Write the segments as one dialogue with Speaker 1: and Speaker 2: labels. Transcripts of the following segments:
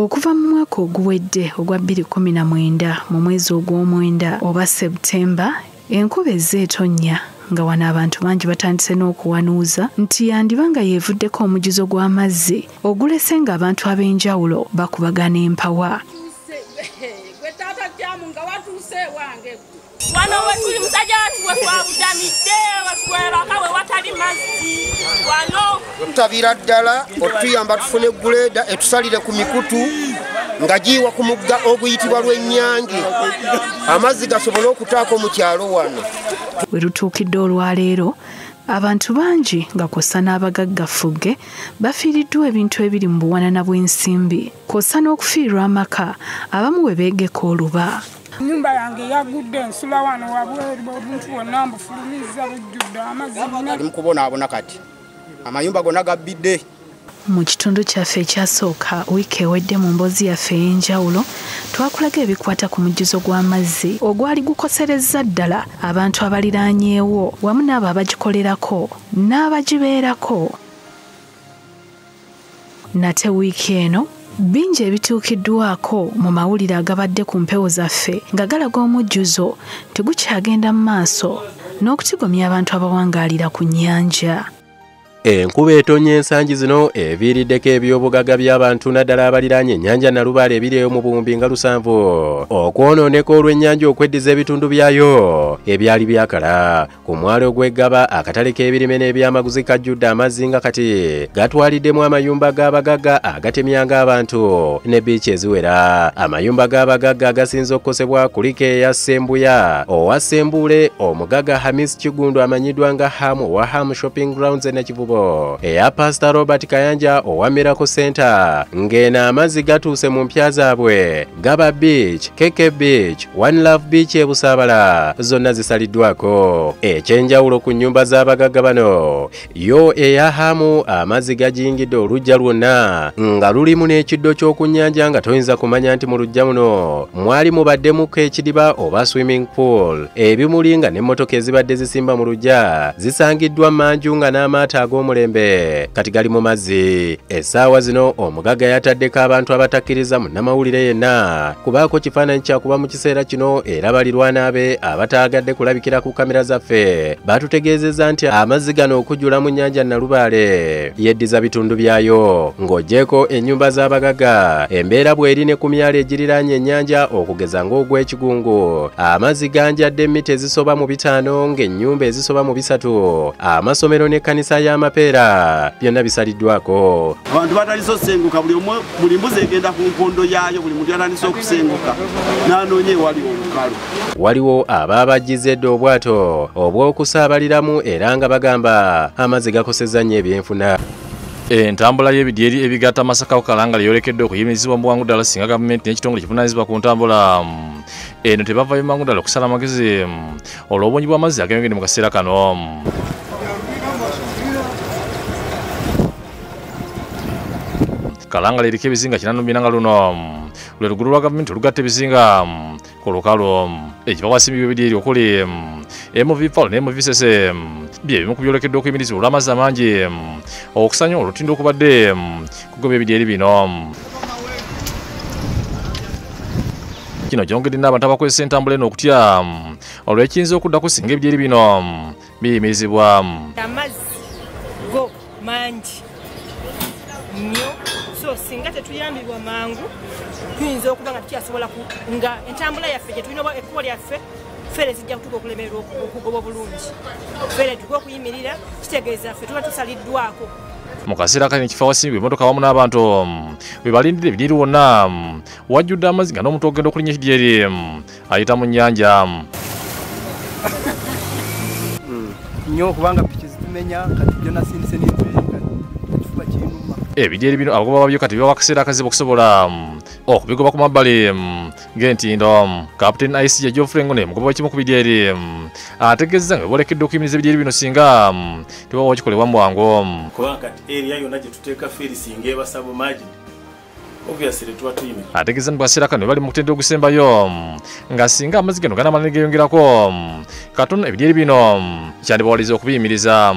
Speaker 1: Okuva mu mwaka oguwedde ogwa 2019 mu mwezi ogw'omwenda oba Septemba, enkuba ezeetonnya nga wano abantu bangi batandise n'okuwanuuza nti yandiba nga yeevuddeko omugizo gw'amazzi ogulese ng'abantu ab'enjawulo bakubagana empawa.
Speaker 2: Wano wetuli musajja watuwe twabudamidde watweraka we watali mazzi wano
Speaker 3: tutabira ddala otuyamba tufune guleda etusalire ku mikutu nga giwa ku mugga oguyitibwa lw'Ennyange amazzi gasobole okutaako mu kyalo wano.
Speaker 1: We lutuukidde olwaleero abantu bangi nga kw'ossa n'abagaggafugge bafiiriddwa ebintu ebiri mu buwanana bw'ensimbi kw'ossa n'okufiirwa amaka abamu we beegeka oluba.
Speaker 4: Nyumba yange yagudde nsula wano wabweru obuntu bwonna mbufulumiza bujjudde amazzi
Speaker 3: mukubonaabona kati amayumba gonna gabbidde.
Speaker 1: Mu kitundu kyaffe ekyasooka wiiki ewedde mu mboozi yaffe ey'enjawulo twakulaga ebikwata ku mujjuzo gw'amazzi ogwali gukoserezza ddala abantu abaliraanyeewo wamu n'abo abagikolerako n'abagibeerako. Nate wiiki eno bingi ebituukiddwako mu mawulire agabadde ku mpewo zaffe nga galaga omujjuzo tegukyagenda mu maaso n'okutigomya abantu abawangaalira ku nnyanja.
Speaker 5: Enkuba etonnya ensangi zino eviiriddeko ebyobugagga by'abantu naddala abaliraanye ennyanja Nalubaale ebiri mu buwumbi nga 7 okwonooneka olw'ennyanja okweddiza ebitundu byayo ebyali byakala. Ku mwalo gw'Eggaba akatale k'ebirime n'ebyamaguzi kajjudde amazzi nga kati gatwaliddemu amayumba g'abagagga agatemyanga abantu ne biici eziwera. Amayumba g'abagagga agasinze okukosebwa kuliko eya Ssembuya, owa Ssembuule, omugagga Hamis Kigundu amanyiddwa nga Hamu wa Hamu Shopping Grounds ne Kivubo, eya Pastor Robert Kayanja owa Miracle Center, ng'eno amazzi gatuuse mu mpya zaabwe. Gaba Beach, Keke Beach, One Love Beach e Busaabala zonna zisaliddwako. Ekyenjawulo ku nnyumba z'abagagga bano, yo eya Hamu amazzi gajingidde oluggya lwonna nga lulimu n'ekiddo ky'oku nnyanja nga toyinza kumanya nti mu luggya muno mwali mubaddemuko ekidiba oba swimming pool. Ebimuli nga n'emmotoka ezibadde zisimba mu luggya zisangiddwa manju nga n'amaato ag'omulembe kati gali mu mazzi. Essaawa zino omugagga yataddeko abantu abatakkiriza munnamawulire yenna kubaako kifaananyi kyakuba mu kiseera kino era balirwana be abataagadde kulabikira ku kamera zaffe batutegeezezza nti amazzi gano okujjula mu nnyanja Nalubaale yeddiza bitundu byayo ng'oggyeko ennyumba z'abagagga embeera bw'eri ne ku myalo egiriraanye ennyanja okugeza ng'ogw'ekigungu. Amazzi ganjadde mita ezisoba mu 5 ng'ennyumba ezisoba mu 3, amasomero n'ekkanisa y'amapeera byonna bisaliddwako.
Speaker 6: Abantu batandise okusenguka buli mbuzi egenda ku nkondo yaayo, buli muntu yatandise okusenguka n'anoonya ewali olukalu.
Speaker 5: Waliwo ababajjiza edda obwato obw'okusaabaliramu era nga bagamba amazzi gakosezza nnyo ebyenfuna.
Speaker 7: Entambula y'ebidyeri ebigatta Masaka Kalangala yolekedde okuyimirizibwa mu bwangu ddala singa gavumenti n'ekitongole kivunaanyizibwa ku ntambula eno tebavayo mu bwangu ddala okusala amagezi olw'obungi bw'amazzi ageyongedde mu kaseera kano. Kalangala eriko ebizinga 4 nga luno lwe lugulu lwa gavumenti olugatta ebizinga ku lukalu. Ekiva wasimbibwa ebidyeri okuli MV Paul ne MV Sese bye bimu ku byolekedde okuyimirizibwa olw'amazzi amangi okusanya olutindo okubadde kugoba ebidyeri bino. Kino kyongedde n'abantu abakozesa entambula eno okutya olw'ekiyinza okuddako singa ebidyeri bino biyimirizibwa.
Speaker 2: amazzi go mangi nnyo so singa tetuyambibwa mangu tuyinza okuba nga tukyasobola nga entambula yaffe gye tulina ekkubo lyaffe fere zijja kutuka okulemerera okugoba bulungi. Fere tuga okuyimirira kitegeeza ffe tuba tusaliddwako.
Speaker 7: Mu kaseera kano ekifo awasimbibwa emmotoka wamu n'abantu we balindira ebidyeri wonna wajjudde amazzi nga n'omuntu ogenda okulinnya ekidyeri ayita mu nnyanja.
Speaker 8: Nnyo kubanga piki zitumenya kati byonna sindise n'ebibenga ekifuba kiruma.
Speaker 7: Ebidyeri bino abagoba babyo kati bibawa akaseera akazibu okusobola okubigoba ku mabbali g'entindo. Kapiteni ICJ Geoffrey Ngone mugoba w'ekimu ku bidyeri ategeezezza nga bolekedde okuyimiriza ebidyeri bino singa tebaba kikolebwa mu bwangu.
Speaker 9: Kubanga kati area yonna gye tuteeka feri singa ebasaba maji obviously tuba tuyimira.
Speaker 7: Ategeeza mu kaseera kano bali mu kutendera ogusembayo nga singa amazzi gano ganamala ne geeyongerako katono ebidyeri bino kyandibawaliza okubiyimiriza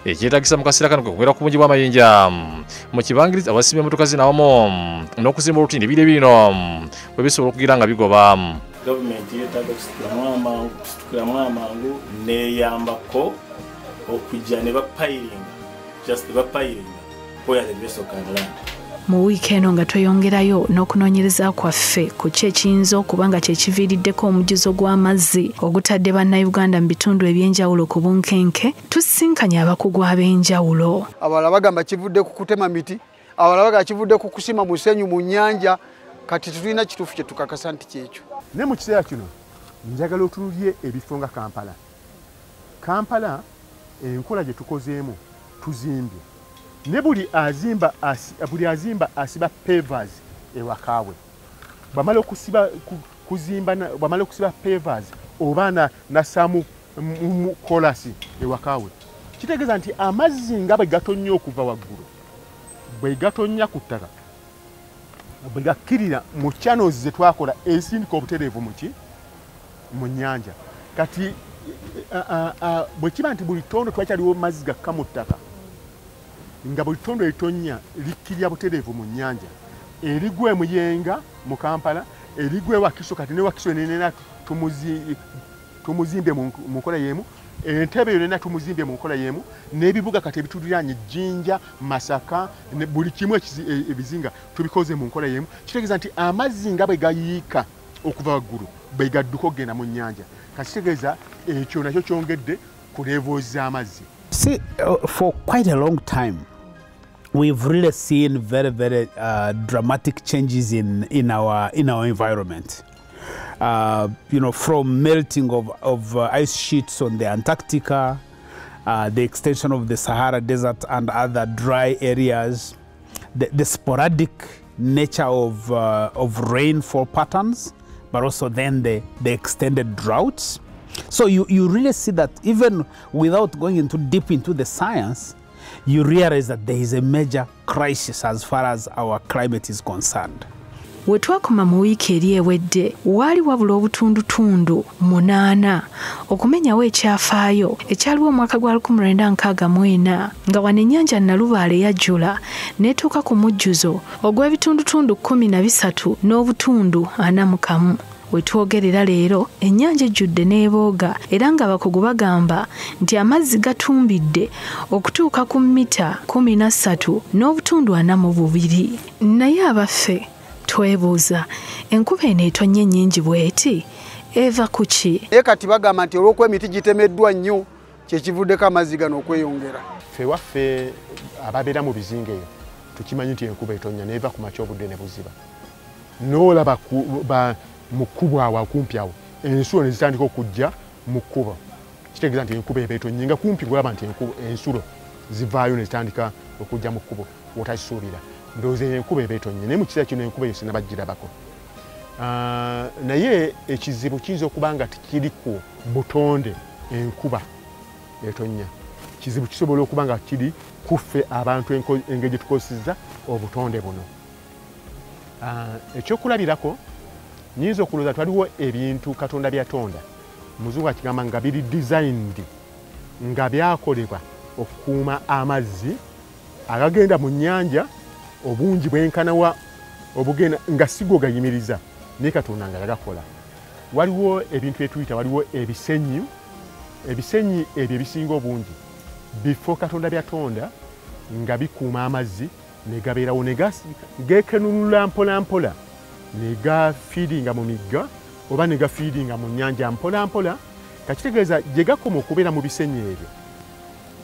Speaker 7: ekyetagisa mu kaseera kano kwekugera ku bungi bw'amayinja mu kibangirizi abasimba emmotoka zinawamu n'okuzimba olutindo ebire bino bwe bisobola okugira nga bigoba.
Speaker 9: Gavumenti yeetaaga kusitukiramu amangu neeyambako okujja ne bapayiringa where the vessel can land.
Speaker 1: Mu wiiki eno nga tweyongerayo n'okunoonyereza kwaffe ku ki ekiyinza okuba nga kyekiviiriddeko omujuzo gw'amazzi ogutadde bannayuganda mu bitundu ebyenjawulo ku bunkenke, tusisinkanye abakugu ab'enjawulo.
Speaker 10: Abalala bagamba kivudde ku kutema miti, abalala bagamba kivudde ku kusima musenyu mu nnyanja, kati tulina kituufu kye tukakasa nti kyekyo.
Speaker 11: Ne mu kiseera kino njagala otunulye ebifo nga Kampala enkola gye tukozeemu tuzimbye. Ne buli azimba asiba pavers ewakawe. Bamala okusiba pavers oba nasamu mu kolasi ewakawe. Kitegeeza nti amazzi nga bwe gatonnya okuva waggulu, bwe gatonnya ku ttaka, bwe gakkirira mu channels ze twakola esindika obutereevu mu nnyanja. Kati bwe kiba nti buli ttondo twakyaliwo mazzi gakka mu ttaka, nga buli ttondo eritonnya likkirya butereevu mu nnyanja, erigwa e Muyenga mu Kampala, erigwa e Wakiso, kati ne Wakiso nenena tumuzimbe mu nkola y'emu, Entebbe yonna tumuzimbye mu nkola y'emu, n'ebibuga kati ebituliranye Jinja, Masaka, buli kimu ebizinga tubikoze mu nkola y'emu. Kitegeeza nti amazzi nga bwe gayiika okuva waggulu bwe gadduka okugenda mu nnyanja. Kati kitegeeza ekyo nakyo kyongedde ku levels z'amazzi.
Speaker 12: See, for quite a long time, we've really seen very, very dramatic changes in our environment. From melting of ice sheets on the Antarctica, the extension of the Sahara Desert and other dry areas, the sporadic nature of rainfall patterns, but also then the extended droughts. So you really see that even without going deep into the science, you realize that there is a major crisis as far as our climate is concerned.
Speaker 1: We twakoma mu wiiki eri ewedde waali wabula obutundutundu 8 okumenyawo ekyafaayo ekyaliwo omwaka gwa 1964 nga wano ennyanja Nalubaale yajjula n'etuuka ku mujjuzo ogw'ebitundutundu 13 n'obutundu 41. We twogerera leero ennyanja ejjudde n'ebooga era nga abakugu bagamba nti amazzi gatumbidde okutuuka ku mita 13 n'obutundu 42. Naye abaffe twebuuza enkuba eno etonnya ennyingi bw'eti eva ku ki?
Speaker 10: Kati bagamba nti olw'okuba emiti gitemeddwa nnyo kyekivuddeko amazzi gano okweyongera.
Speaker 11: Ffe waffe ababeera mu bizinga eyo tukimanyi nti enkuba etonnya n'eva ku makya obudde ne buziba. N'olaba mu kkubo awo okumpi awo ensulo ne zitandika okujja mu kkubo. Kitegeeza nti enkuba eba etonnye nga kumpi ng'olaba nti ensulo zivaayo ne zitandika okujja mu kkubo w'otakisuubira. Ndowooza enkuba eba etonnye naye mu kiseera kino enkuba eyo sinabagirabako. Naye ekizibu kiyinza okuba nga tikiri ku butonde enkuba etonnya. Kizibu kisobola okuba nga kiri kuffe abantu engeri gye tukozesezza obutonde buno. Ekyokulabirako nyinza okulowooza twaliwo ebintu Katonda byatonda, Muzungu akigamba nga biri designed, nga byakolebwa okukuuma amazzi agagenda mu nnyanja obungi bwenkanawa obugenda nga sigo gayimiriza, naye Katonda nga yagakola. Waliwo ebintu etuyita, waliwo ebisenyi ebyo ebisinga obungi bifo Katonda byatonda nga bikuuma amazzi ne gabeerawo ne gekenunula mpola mpola ne gafiidinga mu migga oba ne gafiidinga mu nnyanja mpola mpola. Kakitegeeza gye gakoma okubeera mu bisenyi ebyo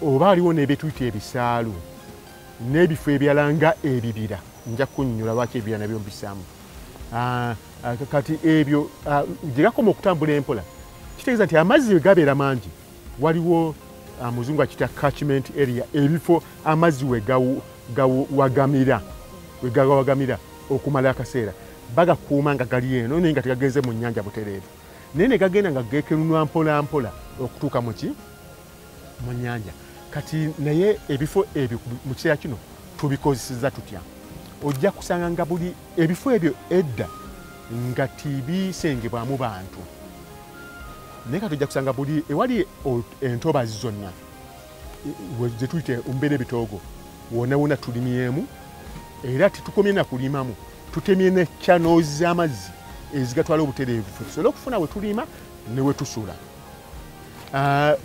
Speaker 11: oba waliwo n'ebituyita ebisaalu n'ebifo ebirala nga ebibira. Nja kunnyonnyola lwaki ebibira nabyo mbisaamu. Kati ebyo gye gakoma okutambula empola kitegeeza nti amazzi gabeera mangi. Waliwo Muzungu akita catchment area, ebifo amazzi we gawagamira okumala akaseera bagakuuma nga gali eno naye nga tegagenze mu nnyanja butereevu, naye ne gagenda nga gekenunwa mpola mpola okutuuka mu nnyanja. Kati naye ebifo ebyo mu kiseera kino tubikozesezza tutya? Ojja kusanga nga buli ebifo ebyo edda nga tibisengebwamu bantu. naye katujja kusanga buli ewali entobazi zonna ze tuyite umbere bitoogo wona wona tulimyemu era titukomye na kulimamu tutemye ne channels z'amazzi ezigatwala obutereevu tusobola okufuna we tulima ne we tusula.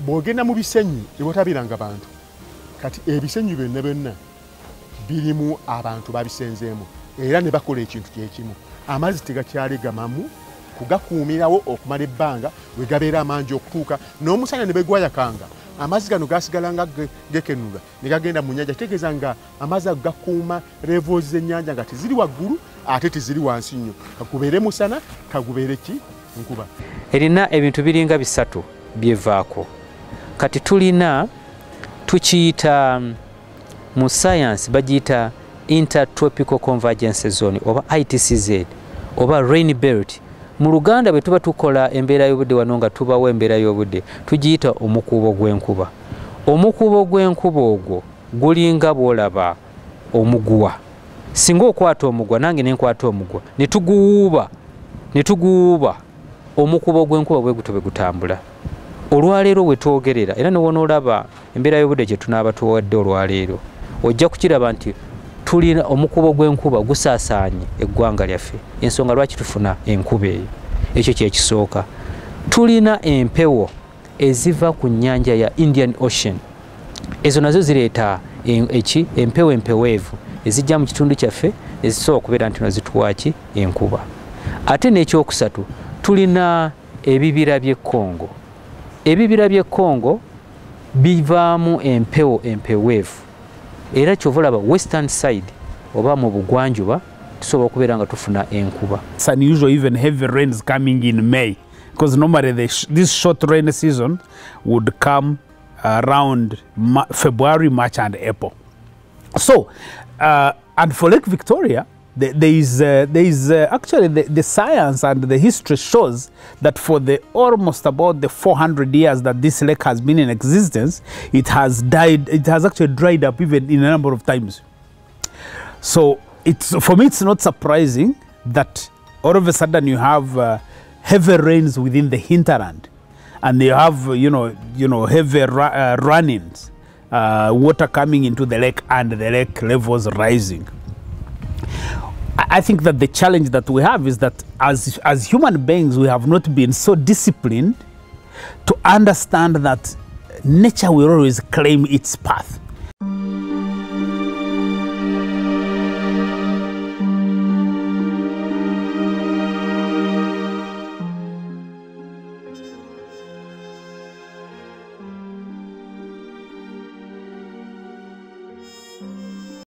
Speaker 11: Bw'ogenda mu bisenyi ewatabiranga bantu kati ebisenyi byonna birimu abantu babisenzeemu era ne bakola ekintu kyekimu amazzi tegakyalegamamu kugakuumirawo okumala ebbanga we gabeera amangi okutuuka n'omusana ne begwayakanga amazzi gano gasigala nga gekenula ne gagenda mu nnyanja kitegeeza nga amazzi ago gakuuma levels z'ennyanja nga teziri waggulu ate teziri wansi nnyo kagubeere musana kagubeere ki nkuba.
Speaker 13: Erina ebintu biringa bisatu byevaako kati tulina tukiyita mu science bagiyita intertropical convergence zone oba ITCZ oba rain belt. Mu Luganda bwe tuba tukola embeera y'obudde wano nga tubawo embeera y'obudde tugiyita omukuubo gw'enkuba. Omukuubo gw'enkuba ogwo gulinga bw'olaba omuguwa. Singa okwata omugwa nange ne nkwata omugwa ne tuguuba omukuubo gw'enkuba bwe gutube gutambula. Olwaleero we twogerera era ne wona olaba embeera y'obudde gye tunaaba tuwadde olwaleero ojja kukiraba nti tulina omukuubo gw'enkuba gusaasaanye eggwanga lyaffe. Ensonga lwaki tufuna enkuba eyo ekyo kyekisooka. Tulina empewo eziva ku nnyanja ya Indian Ocean. Ezo nazo zireeta empewo empeweevu ezijja mu kitundu kyaffe ezisobola okubeera nti zituwaaki enkuba. Ate n'ekyokusatu tulina ebibira by'e Congo. Ebibira by'e Congo bivaamu empewo empeweevu era kyova olaba western side oba mu bugwanjuba tusobola okubeera nga tufuna enkuba.
Speaker 12: It's unusual even heavy rains coming in May because normally this short rain season would come around February, March and April. So and for Lake Victoria there is actually the science and the history shows that for the almost about the 400 years that this lake has been in existence, it has actually dried up even in a number of times. So for me it's not surprising that all of a sudden you have heavy rains within the hinterland and you have heavy runnings, water coming into the lake and the lake levels rising. I think that the challenge that we have is that as human beings, we have not been so disciplined to understand that nature will always claim its path.